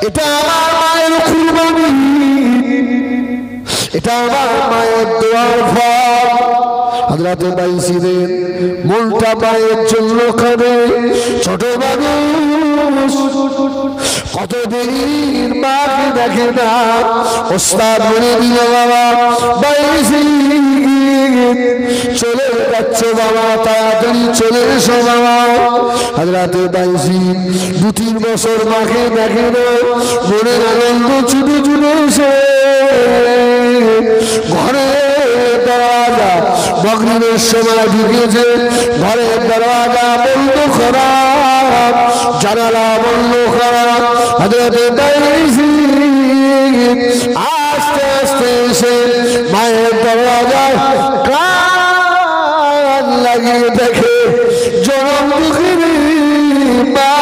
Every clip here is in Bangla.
এটা আমার মায়ের কুরবানি, এটা আমার মায়ের দোয়ার ফল। হযরত বাইজিদের মনটা মায়ের জন্য কাঁদে। ছোট মানুষ কতদিন মাকে দেখে না। ওস্তাদ বলে দিল বাবা বাইজি চলে যাচ্ছে বাবা, তাড়াতাড়ি চলে এসো বাবা। হযরত বাইজি 2-3 বছর মাকে দেখে না। মনের আনন্দ ছুটে ছুটে এসে ঘরে দরজা মাগরিবের সময় ঢুকেছে। ঘরের দরজা বন্ধ করা, জানালা বন্ধ করা। হযরত বাইজি আস্তে আস্তে এসে মায়ের দরজায় কান লাগিয়ে দেখে জনম দুঃখিনী মা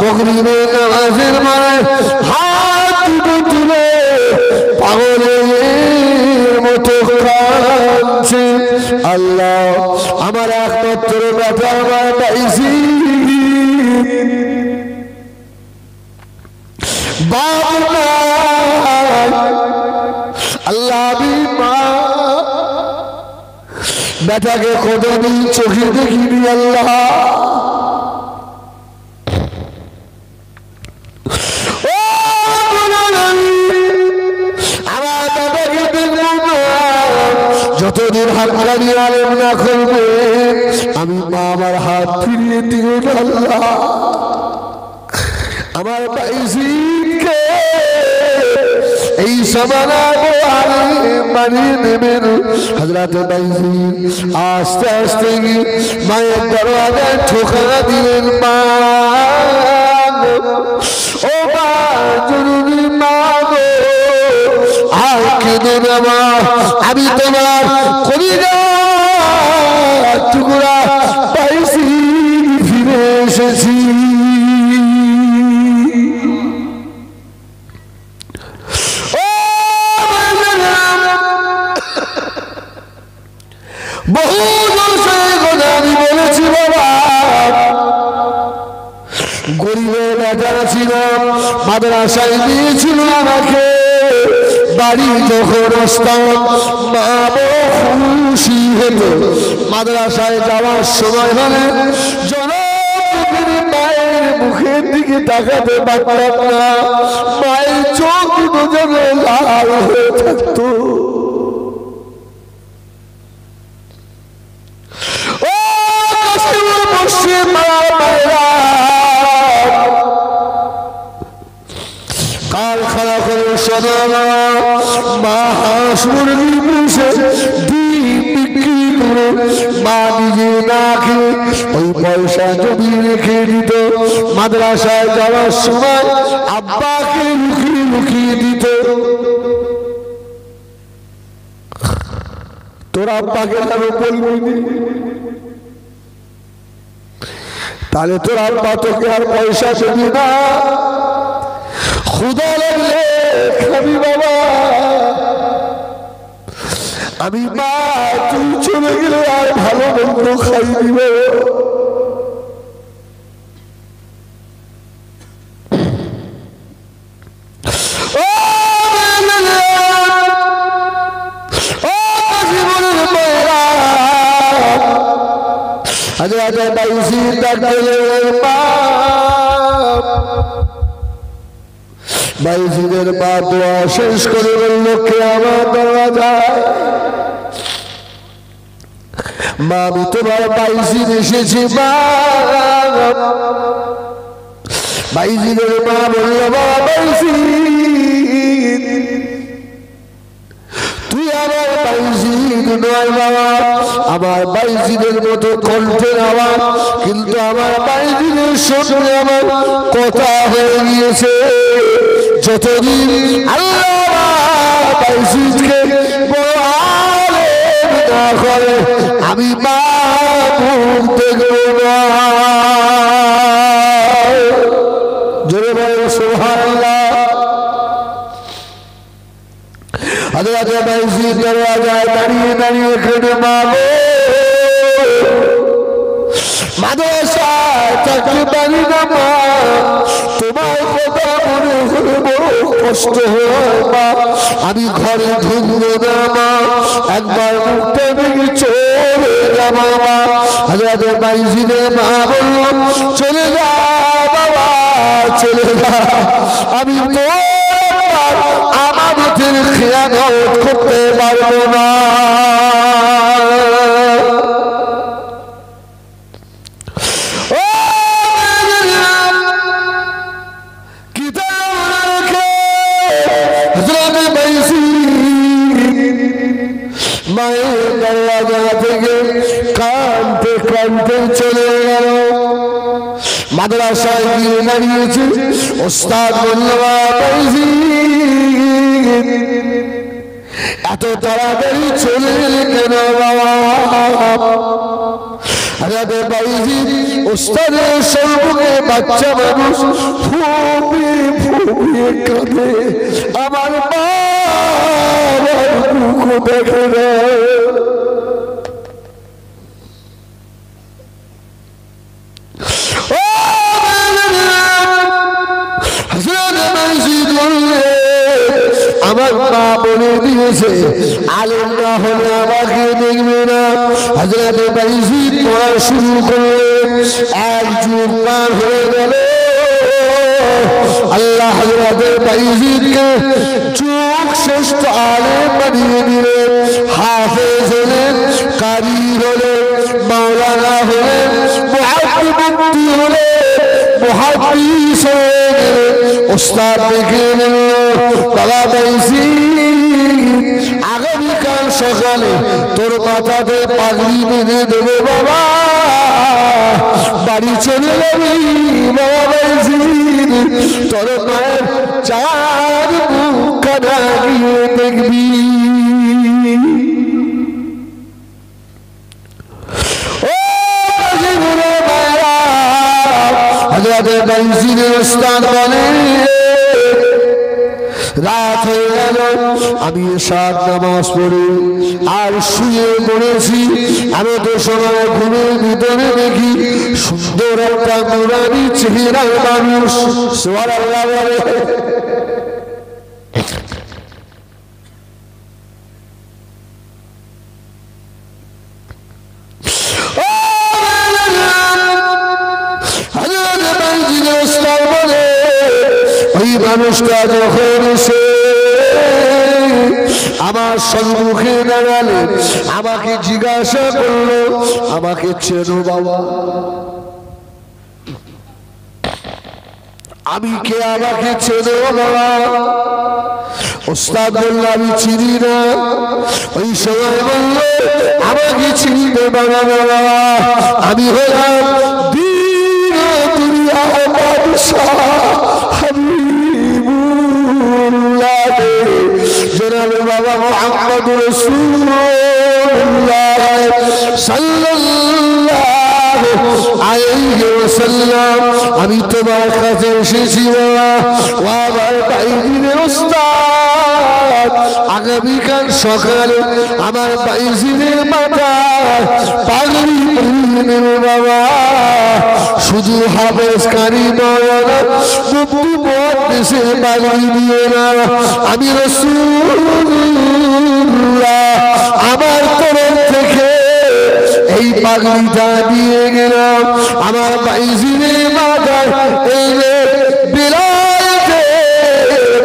মাগরিবের নামাজের মানে হাত তুলে পাগলের মতো কাঁদছে। আল্লাহ আমার একমাত্র বেটা আমার বাইজি বাবা। আল্লাহ আমি মা বেটাকে কোনদিন চোখে দেখিনি আল্লাহ। যতদিন হাত লাগিয়ে আলেম না করবে আমি মা আমার হাত ফিরিয়ে দিও না আল্লাহ। আমার বাইজিকে এই সমানা মানিয়ে নেবেন। হযরত বাইজি আস্তে আস্তে মায়ের দরজায় ঠোকা দিলেন। মা ও মা জরুরি মা গো আর কেঁদো না মা, আমি তোমার কলিজার টুকরা বাইজি ফিরে এসেছি। বহু আমি বলেছি বাবা গরিবের বেটা ছিল, মাদ্রাসায় দিয়েছিল আমাকে। বাড়ি যখন আসতাম মা খুশি হতো। মাদ্রাসায় যাওয়ার সময় হলে মায়ের মুখের দিকে তাকাতে পারতাম না। মায়ের চোখ যেন লাল হয়ে থাকতো। কারখানা করে মা হাঁস মুরগি পুষে ডিম বিক্রি করে মা নিজে না খেয়ে ওই পয়সা জমি রেখে দিত। মাদ্রাসায় যাওয়ার সময় আব্বাকে লুকিয়ে লুকিয়ে দিত। তোর আব্বাকে আরো বলবি তাহলে তোর আব্বা তোকে আর পয়সা দেবে না। খুদা লাগলে খাবি বাবা। আমি মা তুই চলে গেলে আর ভালো মন্দ খাই দিবে। বাইজিদের মা দোয়া শেষ করে বলল কে আমার দরজায়। মা আমি তোমার বাইজিদ এসেছি মা। বাইজিদের মা বলল বাবা বাইজিদ তুই আমার বাইজিদ নয় বাবা। আমার বাইজিদের মতো কণ্ঠের আওয়াজ, কিন্তু আমার বাইজিদের সঙ্গে আমার কথা হয়ে গিয়েছে। যতদিন আল্লাহ বাইজিদকে বড় আলেম না করে আমি মা মুখ দেখব না। জোরে বলেন সুবহানাল্লাহ। হযরত বাইজিদ দরজায় দাঁড়িয়ে দাঁড়িয়ে কেঁদে মা গো মাদ্রাসায় থাকতে পারি না মা, তোমার কথা কষ্ট হয় মা, আমি ঘরে ঢুকবো না মা, একবার মুখটা ভেঙে চলে যাবো মা। হযরত বাইজিদের মা বলল চলে যা বাবা চলে যা, আমি তোমার আমানতের খেয়ানত করতে পারবো না। মায়ের দরজা থেকে কাঁদতে কাঁদতে চলে গেল। মাদ্রাসায় গিয়ে দাঁড়িয়েছে, ওস্তাদ বলল এত তাড়াতাড়ি চলে গেলে কেন বাবা? ওস্তাদের সম্মুখে বাচ্চা মানুষ ফুপিয়ে ফুপিয়ে কাঁদে, আমার মা দেখে না। আমার মা বলে দিয়েছে আলেম না হলে আমাকে দেখবে না। হযরত বাইজিদ পড়া শুরু করলেন, এক যুগ পার হয়ে গেল। আল্লাহ হযরত বাইজিদকে যুগ শ্রেষ্ঠ আলেম বানিয়ে দিলেন। হাফেজ হলেন, কারি হলেন, মাওলানা হলেন, মুহাদ্দিস হলেন, মুহাদ্দিস হলেন। ওস্তাদ দেখে নিল বাবা বাইজিদ, আগামীকাল সকালে তোর মাথাতে পাগড়ি বেঁধে দেবো বাবা, বাড়ি চলে যাবি বাবা বাইজিদ, তোর মায়ের চার মুখখানা গিয়ে দেখবি। রাত হয়ে গেল, আমি এশার নামাজ পড়ে আর শুয়ে পড়েছি। আমি তো সময় ঘুমের ভিতরে দেখি সুন্দর একটা নুরানি চেহারার মানুষ। সুবহানাল্লাহ বলে। ওই মানুষটা যখন এসে আমার সম্মুখে দাঁড়ালে, আমাকে জিজ্ঞাসা করলো আমাকে চেনো বাবা? আমি কে, আমাকে চেনো বাবা? ওস্তাদ বলল আমি চিনি না। ওই সময় বলল আমাকে চিনতে পারো বাবা, আমি হলাম দীন দুনিয়া বাদশাহ হাবিবুল্লাহ জনাব বাবা মুহাম্মদ রাসূলুল্লাহ সাল্লাল্লাহু আলাইহি ওয়াসাল্লাম। আমি তোমার কাছে এসেছি বাবা, ও আমার বাইজিদের ওস্তাদ, আগামীকাল সকালে আমার বাইজিদের মাথায় পাগড়ি পরিয়ে নেবে বাবা। শুধু হাফেজ কারি মাওলানা মুফতি মুহাদ্দিসের পাগড়ি দিয়ে না, আমি রাসূলুল্লাহ আমার তরফ থেকে এই পাগড়িটা দিয়ে গেলাম আমার বাইজিদের মাথায়। এই বিলাতে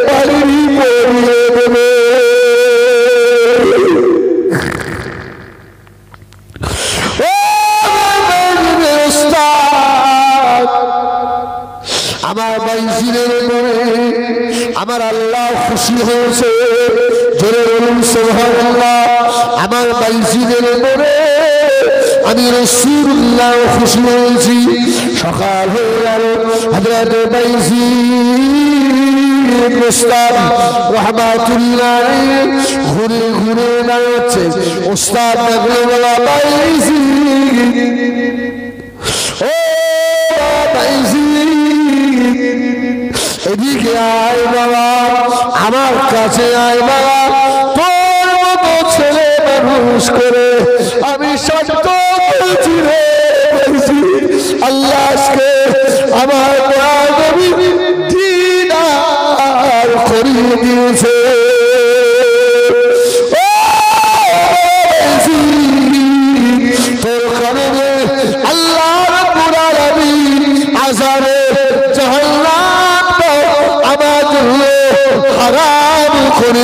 পাগড়ি পরিয়ে দেবে। আমার বাইজিদের উপরে আমার আল্লাহ খুশি হয়েছে, জোরে বলুন সুবহানাল্লাহ। আমার বাইজিদের উপরে আমি রাসূলুল্লাহ খুশি হয়েছি। সকাল হয়ে গেল, হযরত বাইজিদ ওস্তাদ রাহমাতুল্লাহ ঘুরে ঘুরে দাঁড়াচ্ছে। ওস্তাদ বলে বলা বাইজিদ, ও বাইজিদ এদিকে আয় বাবা, আমার কাছে আয় বাবা। তোর মতো ছেলে মানুষ করে আমি সত্য বলছি রে আল্লাহকে আমার নবী দ্বীন আর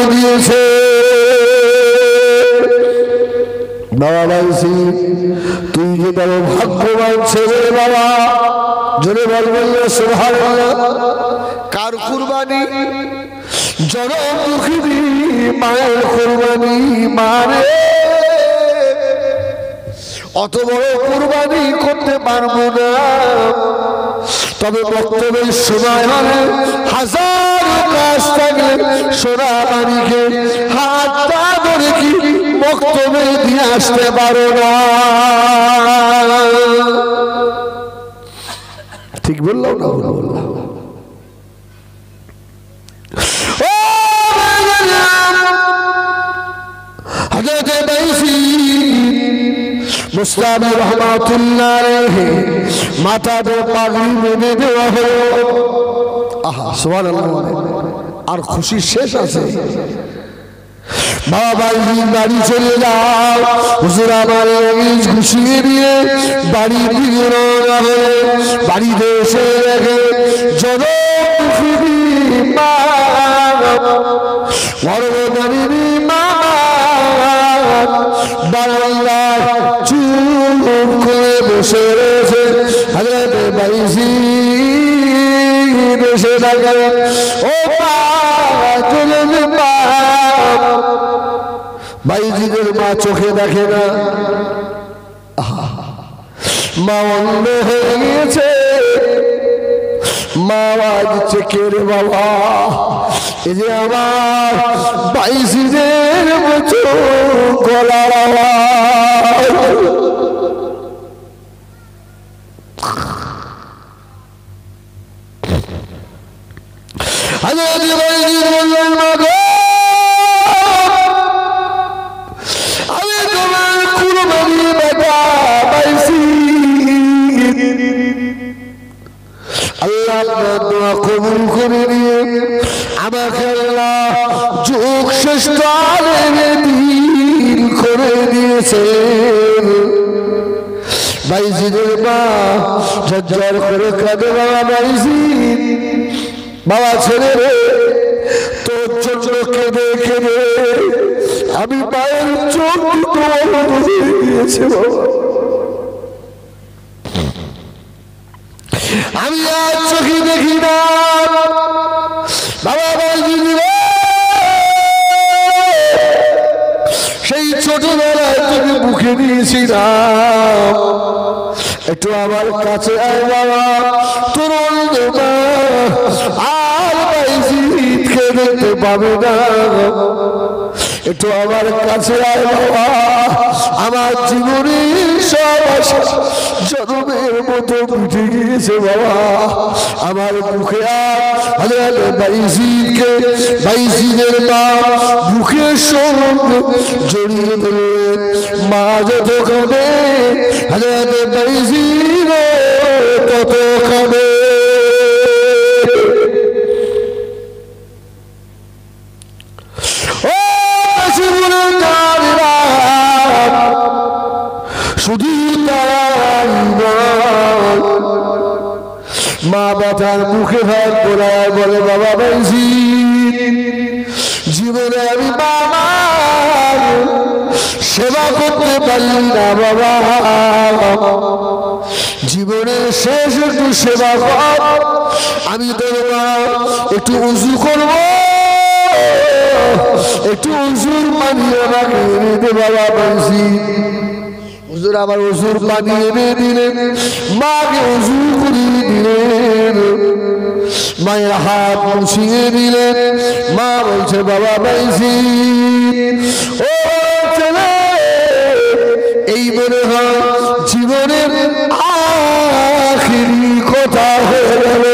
করে দিয়েছে। বাবা বলছি তুই যে বড় ভাগ্যবান ছেলে বাবা, জোরে বলবেন সুবহানাল্লাহ। কার কুরবানি? জনম দুঃখিনী মায়ের কুরবানি। মানে অত বড় কুরবানি করতে পারবো না, তবে বক্তব্যের সময় হলে হাজার কাজ থাকে সোনা বাড়িকে হাতটা ধরে কি বক্তব্যে দিয়ে আসতে পারো না। ঠিক বললাম না? বললাম। মুস্তাবি রহমাতুল্লাহ আলাইহি মাথাতে পাগড়ি বেঁধে দেওয়া হলো। আহা সুবহানাল্লাহ। আর খুশি শেষ আছে। বাবা ভাই বাড়ি চলে যাও, হুজুর আমার খুশিয়ে দিয়ে বাড়ি দিকে রওনা হয়ে বাড়িতে এসে দেখে জনম মা গর্ভধারিণী মা বারান্দায় চুপ করে বসে রয়েছে। হযরত বাইজি বসে থাকে, ও মা চলেন মা। বাইজিদের মা চোখে দেখে না, মা অন্ধ হয়ে গিয়েছে। মা আওয়াজ দিচ্ছে, কে রে বাবা? এই যে আমার বাইজিদের মতো গলার আওয়াজ। হযরত বাইজি বললেন, মা গো আমি তোমার কুরবানি বেটা বাইজি। আল্লাহ আপনার দোয়া কবুল করে নিয়ে আমাকে আল্লাহ যুগ শ্রেষ্ঠ আলেমের দিন করে দিয়েছেন। বাইজিদের মা ঝরঝর করে কাঁদে, বাবা বাইজি, বাবা ছেলে রে তোর জন্য কেঁদে কেঁদে আমি মায়ের চোখ দিয়েছে বাবা। আমি আর চোখে দেখি না বাবা বাইজি। সেই ছোটবেলায় তোকে বুকে নিয়েছিলাম, একটু আমার কাছে আয় বাবা। তোর আর বাইজিকে দেখতে পাবে না, একটু আমার কাছে আয় বাবা। আমার জীবনের সব আশা জন্মের মতো উঠে গিয়েছে বাবা। আমার মুখে আর বাইজিকে বাইজিদের মা বুকের সঙ্গে জড়িয়ে ধরলেন। মা যত কাঁদে হযরত বাইজির তত কাঁদে। শুধু মা ব্যথার মুখে ভাত বলায় বলে, বাবা বাইজি জীবনে আমি বাবার সেবা করতে পারি না বাবা। জীবনের শেষ একটু সেবা কর, আমি তোর মা একটু উজু করব, একটু উজুর পানি আমাকে এনে দে বাবা বাইজি। হুজুর আবার উজুর পানি এনে দিলেন, মাকে উজু করিয়ে দিলেন, মায়ের হাত মুছিয়ে দিলেন। মা বলছে, বাবা বাইজি ও ছেলে, এই মনে হয় জীবনের আখিরি কথা হয়ে গেল।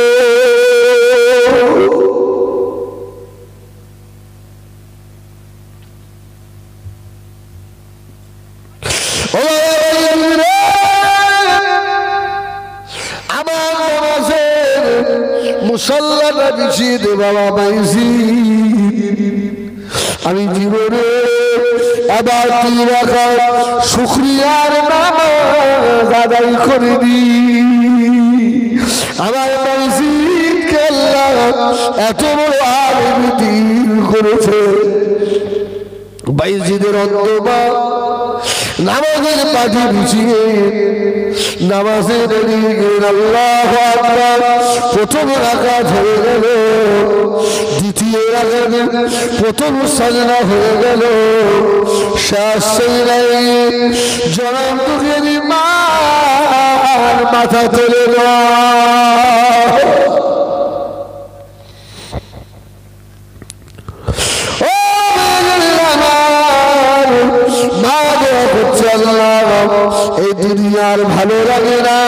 মুসল্লাটা বিছিয়ে দে বাবা বাইজি। আমি জীবনে আবার তুই রাখা শুকরিয়ার নামাজ আদায় করে দি। আমার বাইজিকে আল্লাহ এত বড় আলেম দিন করেছে বাইজিদের অন্তমা নামাজের পাটি বিছিয়ে নামাজে দাঁড়িয়ে গেলেন আল্লাহু আকবার প্রথম রাকাত হয়ে গেল দ্বিতীয় রাকাতে প্রথম সাজদা হয়ে গেল শেষ সাজদায় জনাব দুঃখের মার মাথা তুলে এই দুনিয়ার ভালো লাগে না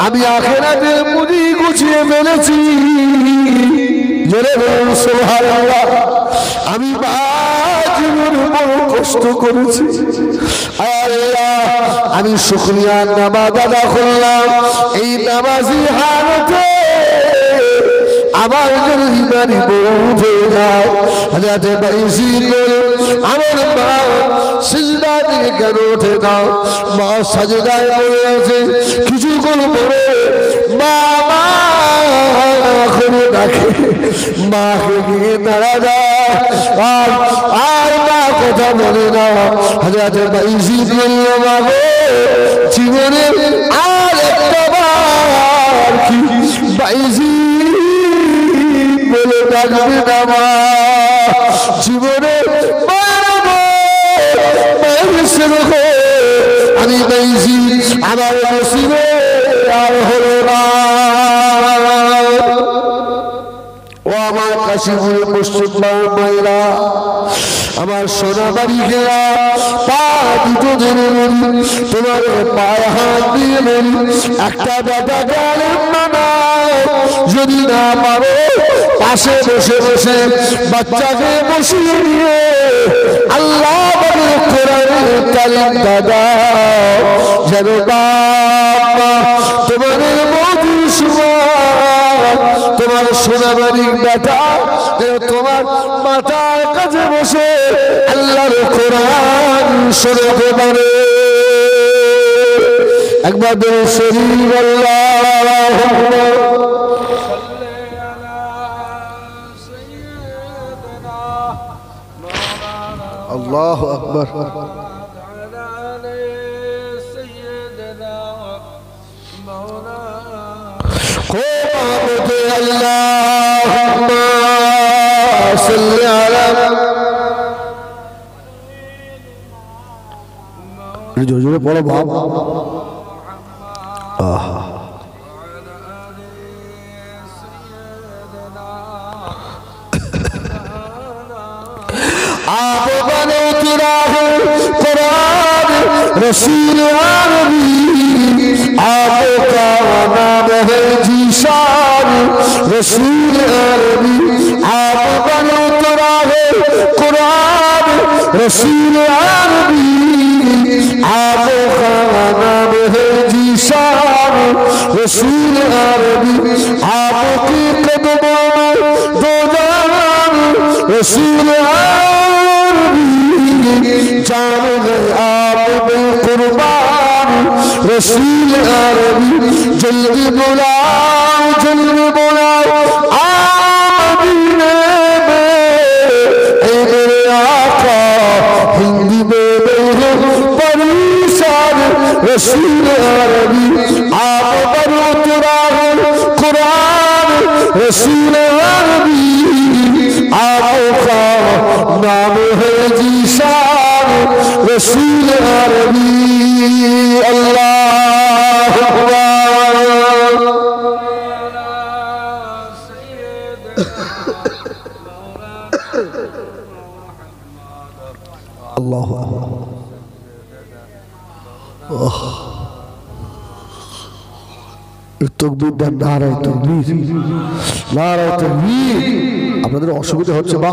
আমি আখিরাতে মুড়ি গুছিয়ে ফেলেছি জোরে বলুন সুবহানাল্লাহ আমি জীবন বড় কষ্ট করেছি আল্লাহ আমি শুকরিয়া নামাজ আদা করলাম এই নামাজি হালতে আমার ইমানি বউঠে যায় হাজাতে বাইসি আমার মা সিজদা থেকে কেন ওঠে না মা সাজদায় পড়ে আছে কিছুক্ষণ পরে বাবা করে ডাকে মাকে গিয়ে দাঁড়া যায় আর মা কথা বলে না হাজাতে বাইসি বলল বাবা জীবনে আর একটা বার কি বাইসি বলে ডাকবে না মা জীবনে আমি বাইজি আমার নসিবে আর হলো না ও আমার কাশীপুরে মসজিদ মায়েরা আমার সোনা বাড়ি ঘেরা পা দুটো ধরে বলি তোমার পায়ে হাত দিয়ে বলি একটা বেটা গেলেন না যদি না পারো পাশে বসে বসে বাচ্চাকে বসিয়ে নিয়ে আল্লাহ কোরআনের তালিম দাদা যেন বাবা তোমাদের মধুর সময় তোমার সোনা বাড়ির বেটা তোমার মাতার কাছে বসে আল্লাহর কোরআন শোনাতে পারে একবার দরুদ শরীফ আল্লাহু আকবার জোরে পড়ো বাবা आप बनो तिराहे कुरान रसूल अरबी आपका नाम है जीशान रसूल अरबी आप बनो तिराहे कुरान रसूल अरबी आपका नाम है जीशान रसूल अरबी आपकी कदमों में दो जान रसूल जान गए आप में कुर्बान रसूल अरबी जल्दी बुलाओ आप मदीने में ऐ मेरे आका हिंदी में परेशान रसूल अरबी आप बनो तुराहे कुरान रसूल अरबी आपका नाम है जीशान रसूल अरबी अल्लाह अल्लाह তকবীর দেন নারায়ে তাকবীর নারায়ে তাকবীর আপনাদের অসুবিধা হচ্ছে বা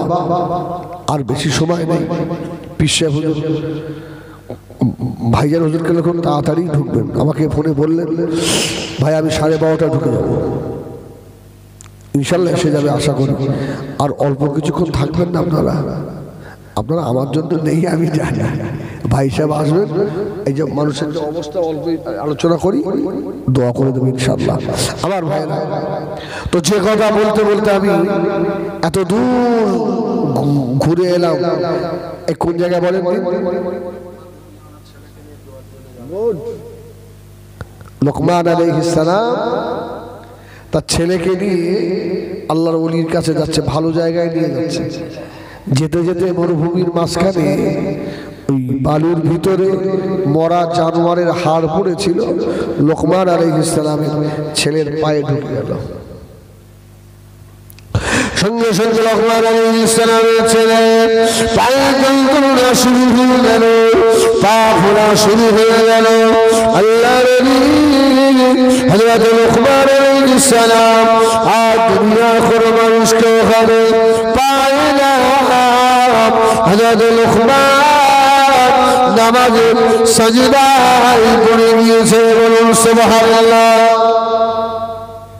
আর বেশি সময় নেই পীর সাহেব হুজুর ভাইজান হুজুরকে যখন তাড়াতাড়ি ঢুকবেন আমাকে ফোনে বললেন ভাই আমি 12:30 ঢুকে যাব ইনশাআল্লাহ এসে যাবে আশা করি আর অল্প কিছুক্ষণ থাকবেন না আপনারা আমার জন্য নেই আমি জানি ভাই সাহেব আসবেন এই যে মানুষের যে অবস্থা অল্প আলোচনা করি দোয়া করে দেব ইনশাআল্লাহ আমার ভাইরা তো যে কথা বলতে বলতে আমি এত দূর ঘুরে এলাম, এই কোন জায়গায় বলেন? লোকমান আলাইহিস সালাম তার ছেলেকে নিয়ে আল্লাহর ওলির কাছে যাচ্ছে, ভালো জায়গায় নিয়ে যাচ্ছে। যেতে যেতে মরুভূমির মাঝখানে ওই বালুর ভিতরে মরা জানোয়ারের হাড় পড়েছিল, লোকমান আলাইহিস সালামের ছেলের পায়ে ঢুকে গেল। সঙ্গে সঙ্গে লোকমান আলাইহিস সালামের ছেলে পায়ে যন্ত্রণা শুরু হয়ে গেল, পা ফোলা শুরু হয়ে গেল। আল্লাহর ওলি হযরত লোকমান আলাইহিস সালাম আর দুনিয়ার কোনো মানুষকে ওখানে পায় না। হযরত লোকমান নামাজে সাজদায় পড়ে গিয়েছে, বলুন সুবহানাল্লাহ।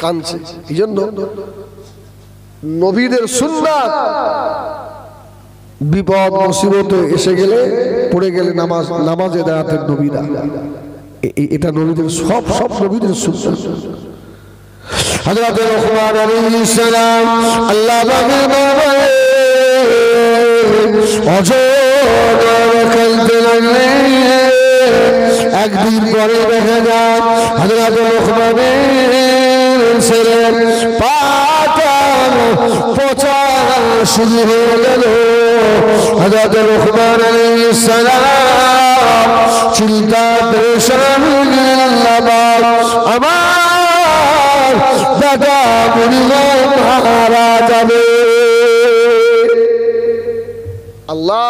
কাঁদছে। এই জন্য নবীদের সুন্নাত, বিপদ মুসিবতে এসে গেলে পড়ে গেলে নামাজে দাঁড়াতেন নবীরা। এটা নবীদের সব নবীদের সুন্নাত। হযরত লোকমান আলাইহিস সালাম আল্লাহ পাকের দরবারে অজর খেলতে লাগলেন। একদিন পরে দেখা যায় হযরত লোকমানের ছেলে পাতা পচা শুরু হয়ে গেল। হযরত লোকমান আলাইহিস সালাম চিন্তা পেরেশান হয়ে গেলেন, আল্লাহ আমার দাদা মুরিদ মারা যাবে। আল্লাহ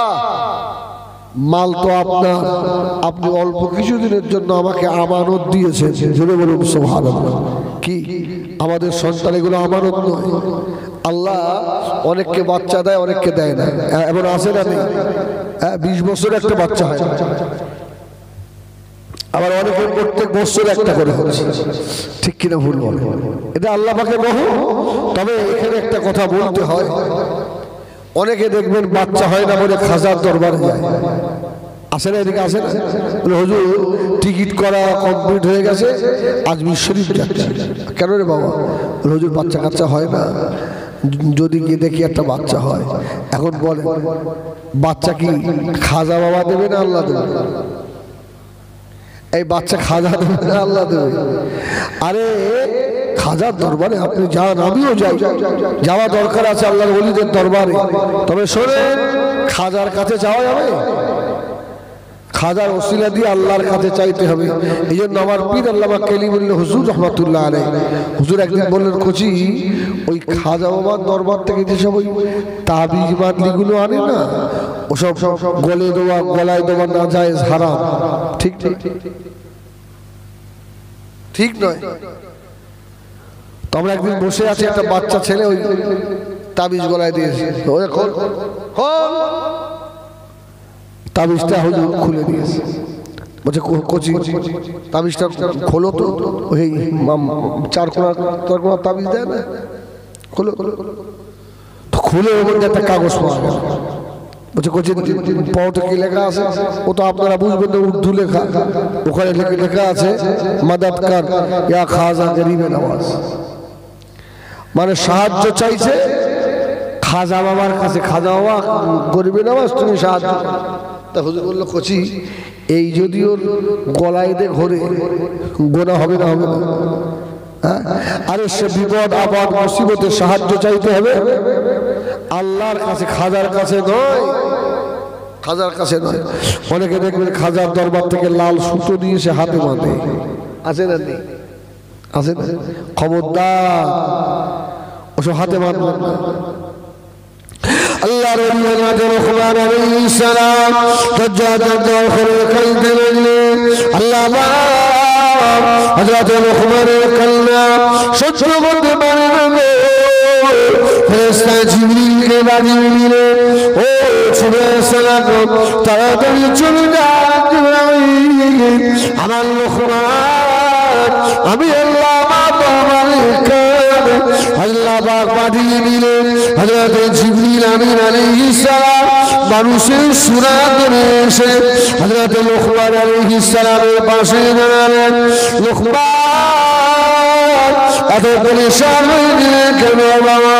মাল তো আপনার, আপনি অল্প কিছুদিনের জন্য আমাকে আমানত দিয়েছেন, জোরে বলুন সুবহানাল্লাহ। কি আমাদের সন্তান এগুলো আমানত নয়? আল্লাহ অনেককে বাচ্চা দেয়, অনেককে দেয় না। এমন আছে না? নেই? 20 বছর একটা বাচ্চা হয়, আবার অনেকের প্রত্যেক বছর একটা করে হচ্ছে। ঠিক কিনা ভুল বলে? এটা আল্লাহ পাকের রহম। তবে এখানে একটা কথা বলতে হয়, অনেকে দেখবেন বাচ্চা হয় না বলে খাজার দরবারে যায়। আসে না? এদিকে আসে না? হুজুর টিকিট করা কমপ্লিট হয়ে গেছে, আজমির শরীফ যাচ্ছে। কেন রে বাবা? হুজুর বাচ্চা কাচ্চা হয় না, যদি গিয়ে দেখি একটা বাচ্চা হয়। এখন বলে বাচ্চা কি খাজা বাবা দেবে না আল্লাহ দেবে? এই বাচ্চা খাজা দেবে না আল্লাহ দেবে? আরে খাজার দরবারে আপনি যান, আমিও যাই, যাওয়া দরকার আছে আল্লাহর ওলিদের দরবারে। তবে শোনেন, খাজার কাছে যাওয়া যাবে? খাজার ওসিলা দিয়ে আল্লাহর কাছে চাইতে হবে। এই জন্য আমার পীর আল্লামা কালিমুল্লাহ হুজুর রহমাতুল্লাহ আলাইহি হুজুর একদিন বললেন, কোচি ওই খাজা বাবার দরবার থেকে যেসব ওই তাবিজ বাদলিগুলো আনে না, ওসব গলে দেওয়া গলায় দেওয়া না জায়েজ, হারাম। ঠিক ঠিক ঠিক নয়। তো আমরা একদিন বসে আছি, একটা বাচ্চা ছেলে ওই তাবিজ গলায় দিয়েছে, তাবিজটা হুজুর খুলে দিয়েছে। বলছে কোচি তাবিজটা খোলো তো, ওই 4 কোণা তাবিজ দেয় না, খোলো। খুলে ওর মধ্যে একটা কাগজ পাওয়া গেল। বলছে কোচি পড়তে কি লেখা আছে? ও তো আপনারা বুঝবেন না, উর্দু লেখা। ওখানে লেখা আছে মাদাদ কার ইয়া খাজা গরিবে নওয়াজ, মানে সাহায্য চাইছে খাজা বাবার কাছে। খাজা বাবা গরিবে নওয়াজ, তুমি সাহায্য। তা হুজুর বললো, কোচি এই যদি ওর গলায় দিয়ে ঘরে গোনা হবে না? হবে না? আরে সে বিপদ আপদ মুসিবতে সাহায্য চাইতে হবে আল্লাহর কাছে, খাজার কাছে নয়। খাজার কাছে নয়। অনেকে দেখবেন খাজার দরবার থেকে লাল সুতো দিয়ে সে হাতে বাঁধে। আছে না? নেই? আছে না? খবরদার ওসব হাতে বাঁধবেন না। আল্লাহর ওলি হযরত লোকমান আলাইহিস সালাম দজ্জালের দরবারে কাঁদতে লাগলেন। আল্লাহ হযরত লোকমানের কান্না সহ্য করতে পারে না। ফেরেশতা জিবরিলকে বানিয়ে দিলেন, ও জিবরাইল সালাম তাড়াতাড়ি চলে যান। জিবরাইল, আমার লোকমান, আমি আল্লাহ আল্লাহ পাক পাঠিয়ে দিলেন হযরত জিবরিল আমিন আলাইহিস সালাম মানুষের সুরাত ধরে এসে হযরত লোকমান আলাইহিস সালামের পাশে দাঁড়ালেন। লোকমান এত পরেশান হয়ে গেলে কেন বাবা?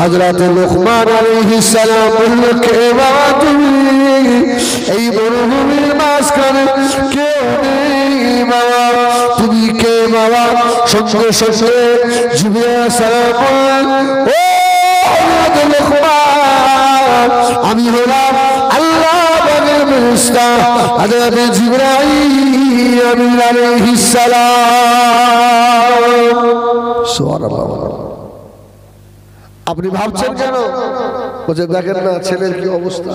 হযরত লুকমান আলাইহিস সালাম বলল, কে বাবা তুমি? এই মরুভূমির মাঝখানে কেউ নেই বাবা, তুমি কে বাবা? সঙ্গে সঙ্গে জিবরাইল আলাইহিস সালাম বললেন, ও হযরত লুকমান, আমি হলাম আল্লাহ পাকের ফেরেশতা হযরত জিবরাইল আমিন আলাইহিস সালাম। সুবহানাল্লাহ। আপনি ভাবছেন কেন? বলছে দেখেন না ছেলের কি অবস্থা।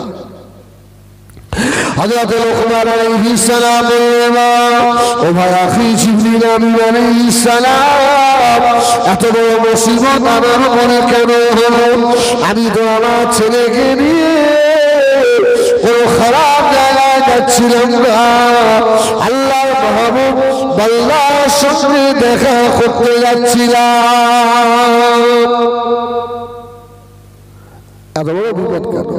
হযরত লুকমান আলাইহিস সালাম বললেন, ও ভাই আখি জিবরিল আমিন আলাইহিস সালাম, এত বড় মুসিবত আমার উপরে কেন হলো? আমি তো আমার ছেলেকে নিয়ে কোনো খারাপ জায়গায় যাচ্ছিলাম না, আল্লাহর মাহবুব আল্লাহর সঙ্গে দেখা করতে যাচ্ছিলাম। এত বড় বিপদ কেন?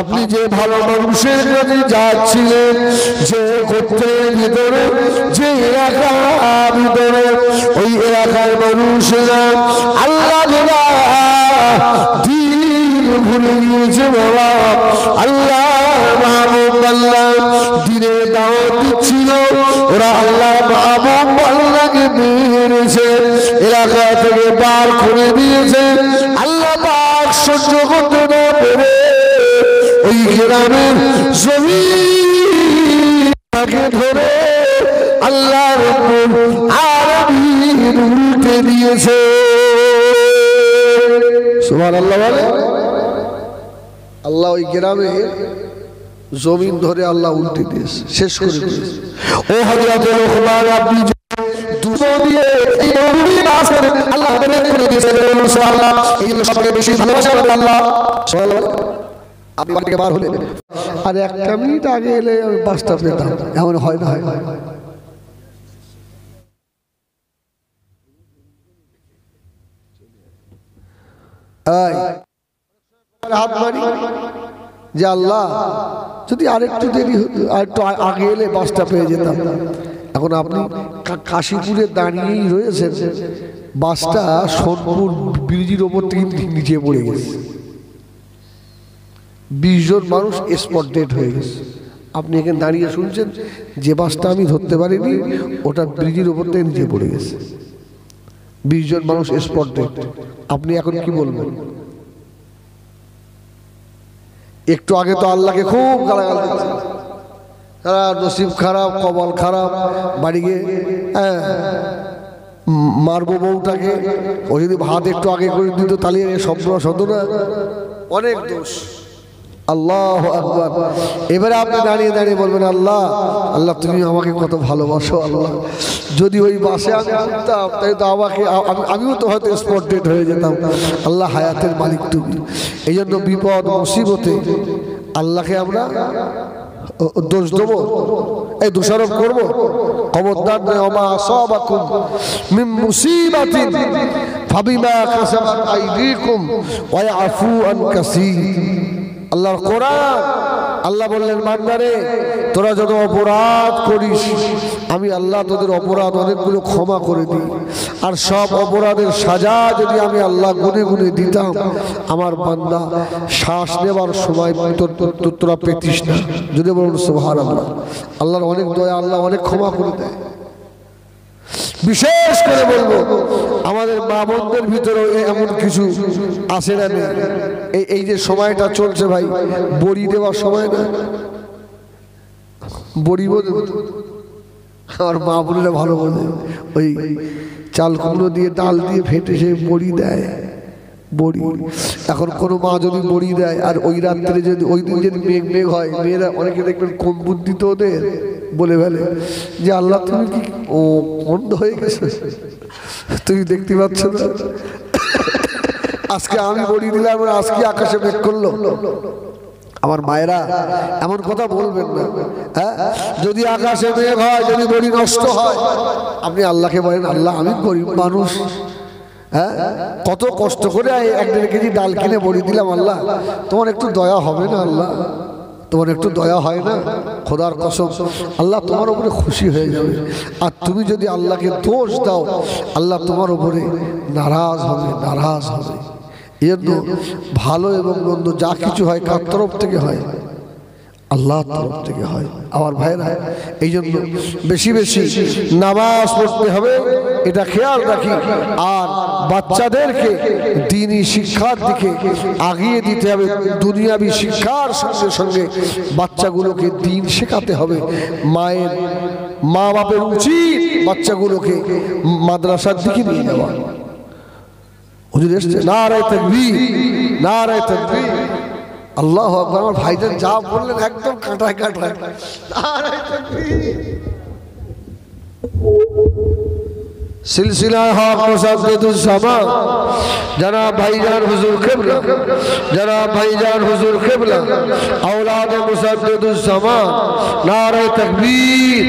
আপনি যে ভালো মানুষের কাছে যাচ্ছিলেন, যে গোত্রের ভিতরে, যে এলাকার ভিতরে, ওই এলাকার মানুষেরা আল্লাহ দিন ভুলে গিয়েছে বাবা। আল্লাহ মাহবুব আল্লাহ দিনের দাওয়াত দিচ্ছিল, ওরা আল্লাহ মাহবুব আল্লাহকে মেরেছে, এলাকা থেকে বার করে দিয়েছে। আল্লাহ পাক সহ্য করতে না পেরে ওই গ্রামের জমিনকে ধরে আল্লাহ রাব্বুল আলামিন উল্টে দিয়েছে। সুবহানাল্লাহ বলে। আল্লাহ ওই গ্রামে জমিন ধরে আল্লাহ উল্টে দিয়েছে, শেষ করে দিয়েছে। ও হযরত লুকমান, আপনি দুটো দিয়ে এই নবীর কাজ করেন, আল্লাহ বের করে দিয়েছে। সুবহানাল্লাহ। এই জন্য সবচেয়ে বেশি ভালোবাসা আল্লাহ। সুবহানাল্লাহ। আপনি বাড়ি থেকে বার হলে আর একটা মিনিট আগে এলে আমি বাসটা পেতাম, এমন হয় না? হাত মারি যে আল্লাহ যদি আরেকটু দেরি হতো, আরেকটু আগে এলে বাসটা পেয়ে যেতাম। এখন আপনি কাশীপুরে দাঁড়িয়েই রয়েছেন, বাসটা সোনপুর ব্রিজের ওপর থেকে নিচে পড়ে গেছে, 20 জন মানুষ স্পট ডেড হয়ে গেছে। আপনি এখানে দাঁড়িয়ে শুনছেন যে বাসটা আমি ধরতে পারিনি, ওটা ব্রিজের ওপর থেকে নিচে পড়ে গেছে, 20 জন মানুষ স্পট ডেড। আপনি এখন কি বলবেন? একটু আগে তো আল্লাহকে খুব গালাগাল দিচ্ছে, তারা নসিব খারাপ, কপাল খারাপ, বাড়ি গিয়ে মারবো বউটাকে, ও যদি ভাত একটু আগে করে দিত তাহলে সর্বনাশ হতো না, অনেক দোষ। আল্লাহু আকবার। এবারে আপনি দাঁড়িয়ে দাঁড়িয়ে বলবেন, আল্লাহ আল্লাহ তুমি আমাকে কত ভালোবাসো আল্লাহ, যদি ওই বাসে আমি উঠতাম তাই তো আমাকে আমিও তো হয়তো স্পট ডেড হয়ে যেতাম। আল্লাহ হায়াতের মালিক তুমি। এই জন্য বিপদ মুসিবতে আল্লাহকে আমরা দোষ দেবো, এই দোষারোপ করবো? খবরদার নয়। ওমা আসাবাকুম মিন মুসিবাতিন ফাবিমা কাসাবাত আইদিকুম ওয়া ইয়াফু আন কাসীর। আল্লাহর কোরআন, আল্লাহ বললেন বান্দারে তোরা যত অপরাধ করিস আমি আল্লাহ তোদের অপরাধ অনেকগুলো ক্ষমা করে দিই, আর সব অপরাধের সাজা যদি আমি আল্লাহ গুনে গুনে দিতাম আমার বান্দা শ্বাস নেবার সময় তোরা পেতিস না। যদি বলুন সুবহানাল্লাহ। আল্লাহর অনেক দয়া, আল্লাহ অনেক ক্ষমা করে দেয়। বিশেষ করে বলবো আমাদের মা বোনদের ভিতরে এমন কিছু আছে না নেই? এই যে সময়টা চলছে ভাই, বড়ি দেওয়ার সময় না, বড়ি বোঝে আমার মা বোনেরা ভালো বোঝে, ওই চাল কুমড়ো দিয়ে ডাল দিয়ে ফেটে সে বড়ি দেয়। বড়ি এখন কোনো মা যদি বড়ি দেয় আর ওই রাত্রে যদি ওই দিন যদি মেঘ হয়, মেয়েরা অনেকে দেখবেন কম বুদ্ধি তো ওদের বলে ফেলে যে আল্লাহ তুমি কি ও অন্ধ হয়ে গেছে, তুমি দেখতে পাচ্ছ না আজকে আমি বড়ি দিলাম আজকে আকাশে মেঘ করলো। আমার মায়েরা এমন কথা বলবেন না। হ্যাঁ, যদি আকাশে মেঘ হয়, যদি বড়ি নষ্ট হয়, আপনি আল্লাহকে বলেন আল্লাহ আমি গরিব মানুষ, হ্যাঁ, কত কষ্ট করে 1-1.5 কেজি ডাল কিনে বলি দিলাম, আল্লাহ তোমার একটু দয়া হবে না? আল্লাহ তোমার একটু দয়া হয় না? খোদার কসম আল্লাহ তোমার উপরে খুশি হয়ে যাবে। আর তুমি যদি আল্লাহকে দোষ দাও, আল্লাহ তোমার উপরে নারাজ হবে, নারাজ হবে। এর জন্য ভালো এবং মন্দ যা কিছু হয় কার তরফ থেকে হয়? আল্লাহর তরফ থেকে হয়। আমার ভাইরা, এই জন্য বেশি বেশি নামাজ পড়তে হবে, এটা খেয়াল রাখি। আর বাচ্চাদেরকে দ্বীনি শিক্ষার দিকে আগিয়ে দিতে হবে। দুনিয়াবি শিক্ষার সঙ্গে সঙ্গে বাচ্চাগুলোকে দ্বীন শেখাতে হবে। মা বাপের উচিত বাচ্চাগুলোকে মাদ্রাসার দিকে নিয়ে যাওয়া। হুজুর এসছে, নারায়ে তাকবীর, নারায়ে তাকবীর, আল্লাহু আকবার। আমার ভাইজান যা বললেন একদম কাঁটায় কাঁটায়। নারায়ে তাকবীর। সিলসিলা হক মুসাদ্দিদুস সামা জনাব ভাইজান হুজুর কিবলা, জনাব ভাইজান হুজুর কিবলা औलाद মুসাদ্দিদুস সামা, নারায়ে তাকবীর।